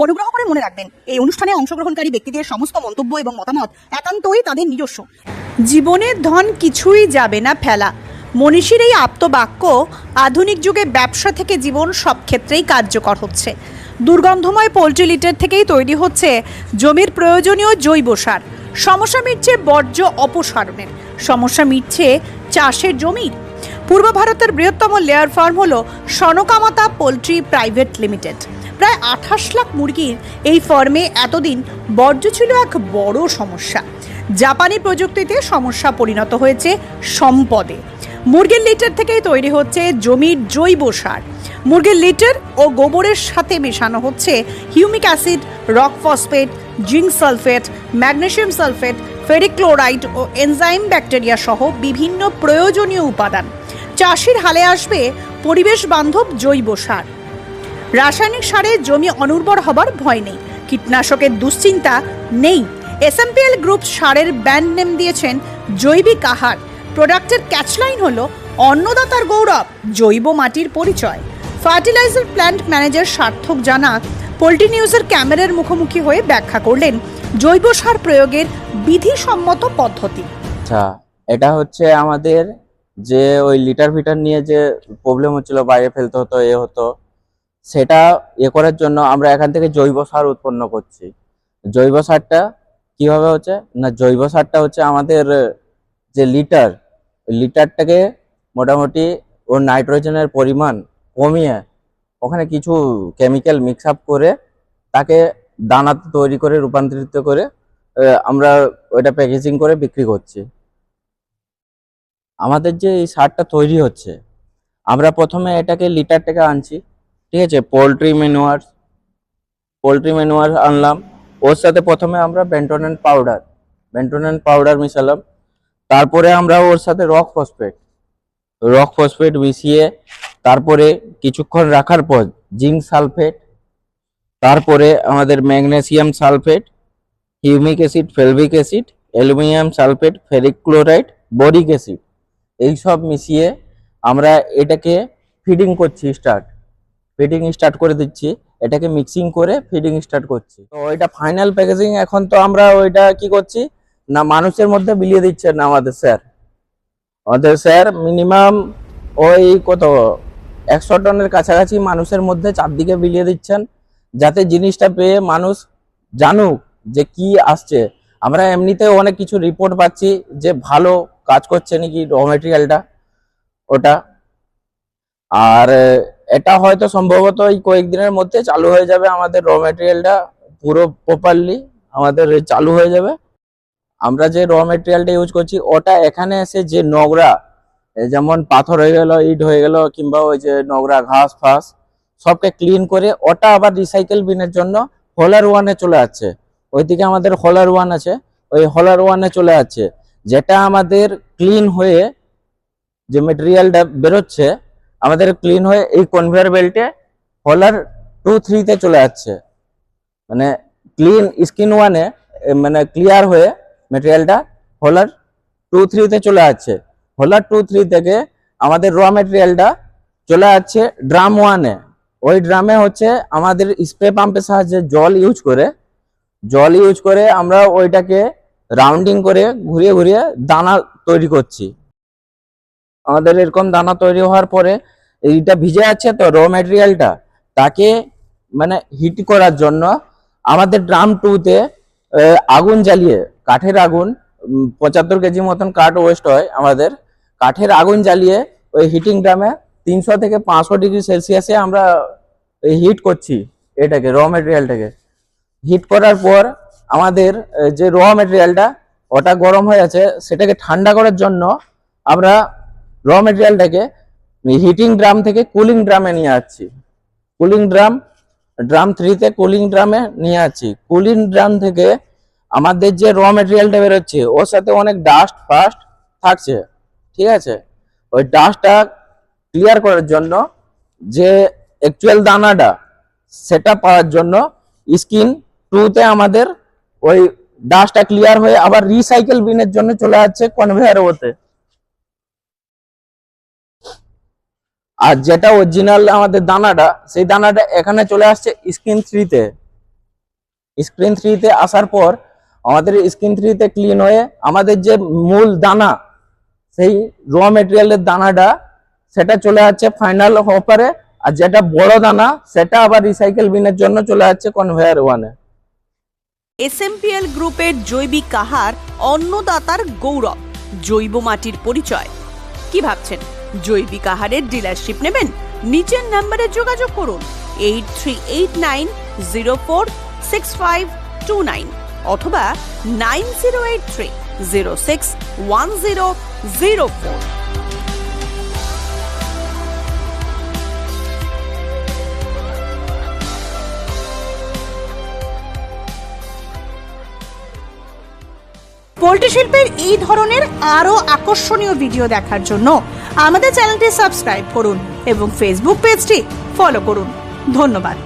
অনুগ্রহ করে মনে রাখবেন, এই অনুষ্ঠানে অংশগ্রহণকারী ব্যক্তিদের সমস্ত মন্তব্য এবং মতামত একান্তই তাদের নিজস্ব। জীবনের ধন কিছুই যাবে না ফেলা, মনীষীর এই আপ্তবাক্য আধুনিক যুগে ব্যবসা থেকে জীবন সব ক্ষেত্রেই কার্যকর হচ্ছে। দুর্গন্ধময় পোলট্রি লিটার থেকেই তৈরি হচ্ছে জমির প্রয়োজনীয় জৈব সার। সমস্যা মিটছে বর্জ্য অপসারণের, সমস্যা মিটছে চাষের জমির। পূর্ব ভারতের বৃহত্তম লেয়ার ফার্ম হল সনকামাতা পোলট্রি প্রাইভেট লিমিটেড। প্রায় 28 লাখ মুরগির এই ফার্মে এতদিন বর্জ্য ছিল এক বড় সমস্যা। জাপানি প্রযুক্তিতে সমস্যা পরিণত হয়েছে সম্পদে। মুরগির লিটার থেকেই তৈরি হচ্ছে জমির জৈব সার। মুরগির লিটার ও গোবরের সাথে মেশানো হচ্ছে humic acid, rock phosphate, zinc sulphate, magnesium sulphate, ferric chloride ও এনজাইম ব্যাকটেরিয়া সহ বিভিন্ন প্রয়োজনীয় উপাদান। চাষির হালে আসবে পরিবেশ বান্ধব জৈব সার। রাসায়নিক সারে জমি অনুর্বর হবার ভয় নেই, কীটনাশকের দুশ্চিন্তা নেই। এসএমপিএল গ্রুপ সারের ব্র্যান্ড নেম দিয়েছেন জৈবিক আহার। প্রোডাক্টের ক্যাচলাইন হলো অন্নদাতার গৌরব, জৈব মাটির পরিচয়। ফার্টিলাইজার প্ল্যান্ট ম্যানেজার সার্থক জানা পোল্ট্রি নিউজের ক্যামেরার মুখোমুখি হয়ে ব্যাখ্যা করলেন জৈব সার প্রয়োগের বিধিসম্মত পদ্ধতি। আচ্ছা, এটা হচ্ছে আমাদের যে ওই লিটার ফিটার নিয়ে যে প্রবলেম হচ্ছিল, বাইরে ফেলতে হতো, হতো, সেটা করার জন্য আমরা এখান থেকে জৈব সার উৎপন্ন করছি। জৈব সারটা কিভাবে হচ্ছে না, জৈব সারটা হচ্ছে আমাদের যে লিটারটাকে মোটামুটি ওর নাইট্রোজেনের পরিমাণ কমিয়ে ওখানে কিছু কেমিক্যাল মিক্স আপ করে তাকে দানা তৈরি করে রূপান্তরিত করে আমরা ওইটা প্যাকেজিং করে বিক্রি করছি। আমাদের যে এই সারটা তৈরি হচ্ছে, আমরা প্রথমে এটাকে লিটার থেকে আনছি, ঠিক আছে। পোলট্রি ম্যানুয়ার আনলাম, ওর সাথে প্রথমে আমরা বেন্টোনেন পাউডার মিশালাম। তারপরে আমরা ওর সাথে রক ফসফেট মিশিয়ে তারপরে কিছুক্ষণ রাখার পর জিঙ্ক সালফেট, তারপরে আমাদের magnesium sulphate, humic acid, fulvic acid, aluminium sulphate, ferric chloride, boric acid, এইসব মিশিয়ে আমরা এটাকে ফিডিং স্টার্ট করে দিচ্ছি। এটাকে মিক্সিং করে ফিডিং স্টার্ট করছি। তো এটা ফাইনাল প্যাকেজিং এখন তো আমরা ওইটা কি করছি না, মানুষের মধ্যে বিলিয়ে দিচ্ছেন না আমাদের স্যার মিনিমাম ওই 100 টনের কাছাকাছি মানুষের মধ্যে চারদিকে বিলিয়ে দিচ্ছেন, যাতে জিনিসটা পেয়ে মানুষ জানুক যে কি আসছে। আমরা এমনিতে অনেক কিছু রিপোর্ট পাচ্ছি যে ভালো কাজ করছে নাকি র মেটেরিয়ালটা ওটা। আর এটা হয়তো সম্ভবত এই কয়েকদিনের মধ্যে চালু হয়ে যাবে, আমাদের র মেটেরিয়ালটা পুরো প্রপারলি আমাদের চালু হয়ে যাবে। আমরা যে র মেটেরিয়ালটা ইউজ করছি ওটা এখানে এসে যে নোংরা, যেমন পাথর হয়ে গেল, ইট হয়ে গেল, কিংবা ওই যে নোংরা ঘাস ফাস, সবকে ক্লিন করে ওটা আবার রিসাইকেল বিনের জন্য হোলার ওয়ানে চলে যাচ্ছে। ওইদিকে আমাদের হোলার ওয়ান আছে, ওই হোলার ওয়ানে চলে যাচ্ছে, যেটা আমাদের ক্লিন হয়ে যে মেটেরিয়ালটা বেরোচ্ছে আমাদের ক্লিন হয়ে এই কনভেয়ার বেল্টে হোলার 2-3-তে চলে যাচ্ছে। মানে ক্লিন স্কিন ওয়ানে মানে ক্লিয়ার হয়ে মেটেরিয়ালটা হোলার 2-3-তে চলে যাচ্ছে। হোলার 2-3 থেকে আমাদের র মেটেরিয়ালটা চলে যাচ্ছে ড্রাম ওয়ানে। ওই ড্রামে হচ্ছে আমাদের স্প্রে পাম্পের সাহায্যে জল ইউজ করে আমরা ওইটাকে রাউন্ডিং করে ঘুরিয়ে দানা তৈরি করছি। আমাদের এরকম দানা তৈরি হওয়ার পরে এইটা ভিজে যাচ্ছে, তো র মেটেরিয়ালটা তাকে মানে হিট করার জন্য আমাদের ড্রাম 2-তে আগুন জ্বালিয়ে, কাঠের আগুন, 75 কেজি মতন কাঠ ওয়েস্ট হয় আমাদের, কাঠের আগুন জ্বালিয়ে ওই হিটিং ড্রামে 300 থেকে 500 ডিগ্রি সেলসিয়াসে আমরা হিট করছি এটাকে, র মেটেরিয়ালটাকে। হিট করার পর আমাদের যে র মেটেরিয়ালটা ওটা গরম হয়ে আছে, সেটাকে ঠান্ডা করার জন্য আমরা র মেটেরিয়ালটাকে হিটিং ড্রাম থেকে কুলিং ড্রামে নিয়ে যাচ্ছি। ড্রাম 3-তে কুলিং ড্রামে নিয়ে যাচ্ছি। কুলিং ড্রাম থেকে আমাদের যে র মেটেরিয়ালটা বেরোচ্ছে ওর সাথে অনেক ডাস্ট ফাস্ট থাকছে, ঠিক আছে। ওই ডাস্টটা ক্লিয়ার করার জন্য, যে অ্যাকচুয়াল দানাটা সেটা পাওয়ার জন্য স্কিন 2-তে আমাদের ওই ডাস্টটা ক্লিয়ার হয়ে আবার রিসাইকেল বিনের জন্য চলে যাচ্ছে কনভেয়ার ওতে। আর যেটা অরিজিনাল আমাদের দানাটা, সেই দানাটা এখানে চলে আসছে স্কিন 3-তে। স্ক্রিন 3-তে আসার পর আমাদের স্ক্রিন 3-তে ক্লিন হয়ে আমাদের যে মূল দানা, সেই র মেটেরিয়ালের দানাটা সেটা চলে যাচ্ছে ফাইনাল হপারে, আর যেটা বড় দানা সেটা আবার রিসাইকেল বিনের জন্য চলে যাচ্ছে কনভেয়ার 1-এ। SMPL গ্রুপের জৈবিক আহার অন্নদাতার গৌরব, জৈব মাটির পরিচয়। কি ভাবছেন জৈবিক আহারের ডিলারশিপ নেবেন? নিচের নম্বরে যোগাযোগ করুন 8389046529 অথবা 9083061004। পোল্ট্রি শিল্পের এই ধরনের আরো আকর্ষণীয় ভিডিও দেখার জন্য আমাদের চ্যানেলটি সাবস্ক্রাইব করুন এবং ফেসবুক পেজটি ফলো করুন। ধন্যবাদ।